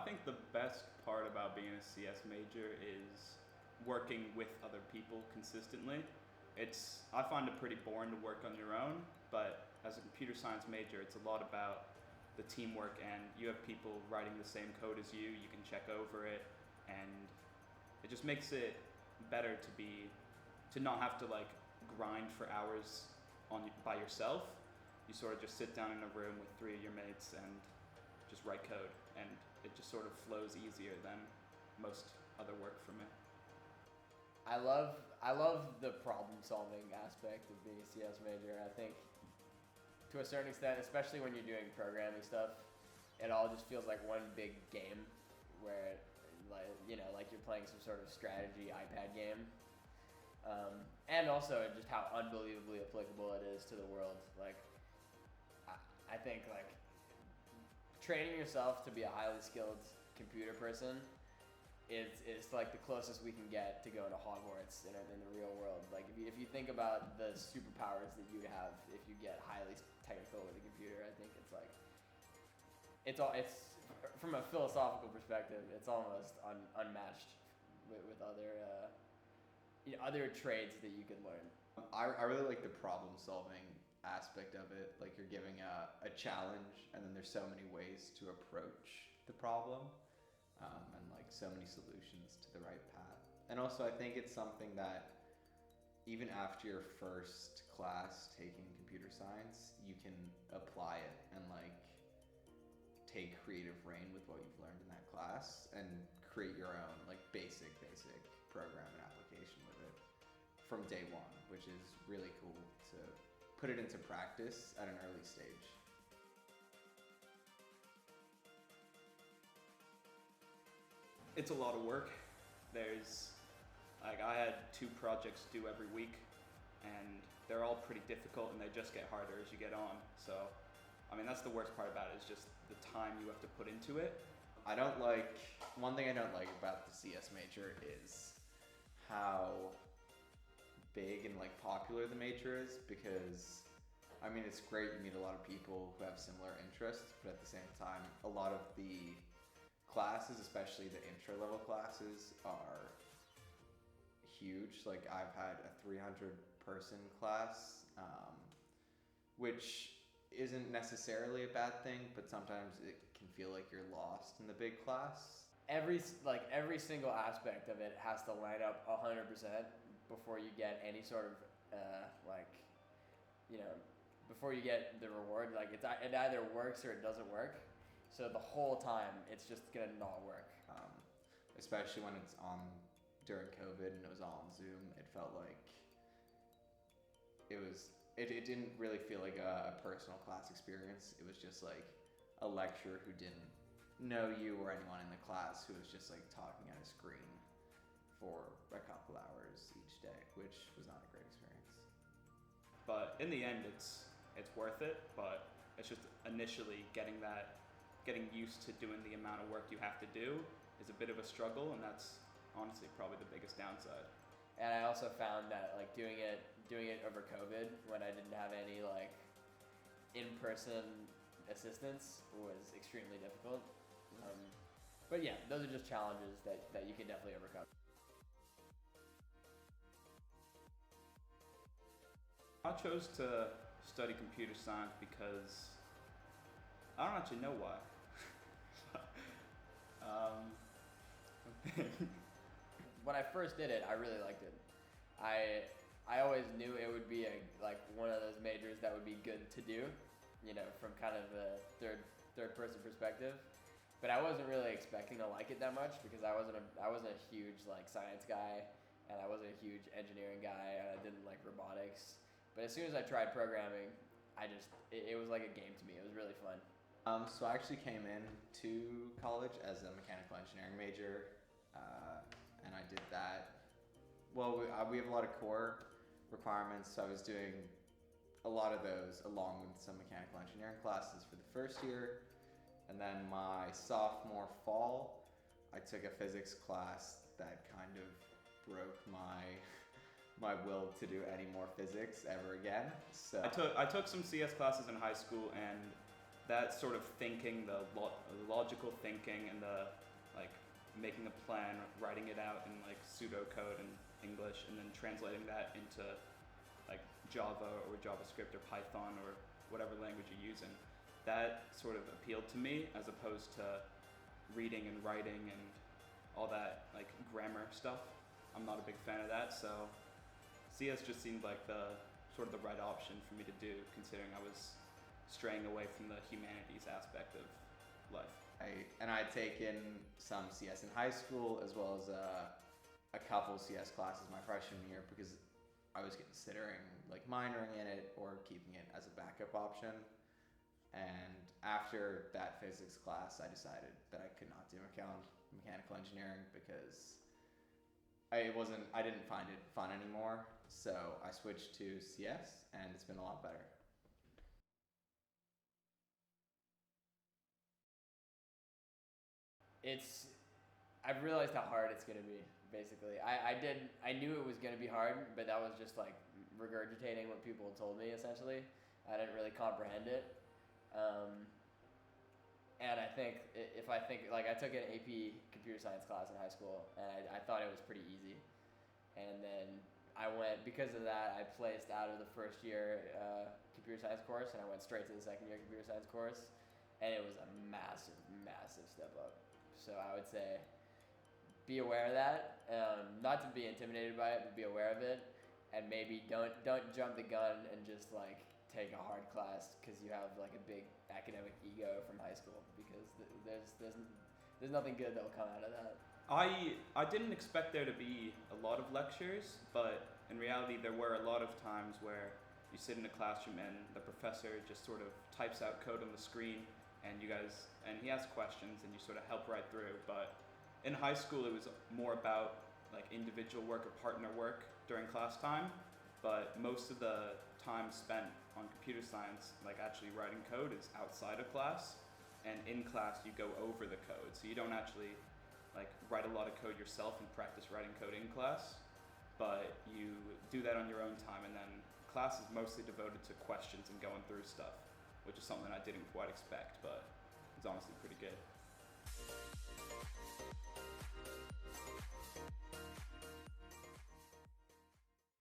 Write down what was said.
think the best part about being a CS major is working with other people consistently. I find it pretty boring to work on your own, but as a computer science major, it's a lot about the teamwork, and you have people writing the same code as you. You can check over it, and it just makes it better to not have to like grind for hours by yourself. You sort of just sit down in a room with three of your mates and just write code, and it just sort of flows easier than most other work for me. I love the problem solving aspect of being a CS major. I think to a certain extent, especially when you're doing programming stuff, it all just feels like one big game where like you're playing some sort of strategy iPad game. And also just how unbelievably applicable it is to the world. Like I think like training yourself to be a highly skilled computer person is like the closest we can get to going to Hogwarts in the real world. Like if you think about the superpowers that you'd have if you get highly technical with a computer, I think it's like it's from a philosophical perspective, it's almost unmatched with other other trades that you could learn. I really like the problem solving aspect of it. Like you're giving a challenge, and then there's so many ways to approach the problem, and like so many solutions to the right path. And also I think it's something that even after your first class taking computer science, you can apply it and like take creative reign with what you've learned in that class and create your own like basic program and application with it from day one, which is really cool to put it into practice at an early stage. It's a lot of work. I had 2 projects due every week, and they're all pretty difficult, and they just get harder as you get on. So, I mean, that's the worst part about it, is just the time you have to put into it. One thing I don't like about the CS major is how big and like popular the major is, because I mean, it's great, you meet a lot of people who have similar interests, but at the same time, a lot of the classes, especially the intro level classes, are huge. Like I've had a 300 person class, which isn't necessarily a bad thing, but sometimes it can feel like you're lost in the big class. Every single aspect of it has to line up 100% before you get any sort of before you get the reward. Like it either works or it doesn't work. So the whole time it's just gonna not work. Especially when it's on during COVID and it was all on Zoom, it felt like it didn't really feel like a personal class experience. It was just like a lecturer who didn't know you or anyone in the class, who was just like talking at a screen for a couple hours each day, which was not a great experience. But in the end, it's worth it, but it's just initially getting used to doing the amount of work you have to do is a bit of a struggle, and that's honestly probably the biggest downside. And I also found that like doing it over COVID, when I didn't have any like in-person assistance, was extremely difficult. But yeah, those are just challenges that you can definitely overcome. I chose to study computer science because I don't actually know why. When I first did it, I really liked it. I always knew it would be one of those majors that would be good to do, from kind of a third person perspective. But I wasn't really expecting to like it that much, because I wasn't a huge like science guy, and I wasn't a huge engineering guy, and I didn't like robotics. But as soon as I tried programming, it was like a game to me. It was really fun. So I actually came in to college as a mechanical engineering major, and I did that. Well, we have a lot of core requirements, so I was doing a lot of those along with some mechanical engineering classes for the first year. And then my sophomore fall, I took a physics class that kind of broke my will to do any more physics ever again. So I took some CS classes in high school, and that sort of thinking, the logical thinking, and the like making a plan, writing it out in like pseudocode in English, and then translating that into like Java or JavaScript or Python or whatever language you're using. That sort of appealed to me as opposed to reading and writing and all that like grammar stuff. I'm not a big fan of that, so CS just seemed like the sort of the right option for me to do, considering I was straying away from the humanities aspect of life. I'd taken some CS in high school as well as a couple CS classes my freshman year because I was considering like minoring in it or keeping it as a backup option. And after that physics class, I decided that I could not do mechanical engineering because I didn't find it fun anymore. So I switched to CS, and it's been a lot better. I've realized how hard it's gonna be. Basically, I knew it was gonna be hard, but that was just like regurgitating what people told me. Essentially, I didn't really comprehend it. And I think if I think like I took an AP computer science class in high school, and I thought it was pretty easy, and then I went because of that. I placed out of the first year computer science course, and I went straight to the second year computer science course, and it was a massive step up. So I would say be aware of that, not to be intimidated by it, but be aware of it, and maybe don't jump the gun and just like take a hard class because you have like a big academic ego from high school, because there's nothing good that will come out of that. I didn't expect there to be a lot of lectures, but in reality there were a lot of times where you sit in a classroom and the professor just sort of types out code on the screen, and he asks questions and you sort of help right through. But in high school it was more about like individual work or partner work during class time, but most of the time spent on computer science, like actually writing code, is outside of class, and in class you go over the code, so you don't actually like write a lot of code yourself and practice writing code in class, but you do that on your own time, and then class is mostly devoted to questions and going through stuff, which is something I didn't quite expect, but it's honestly pretty good.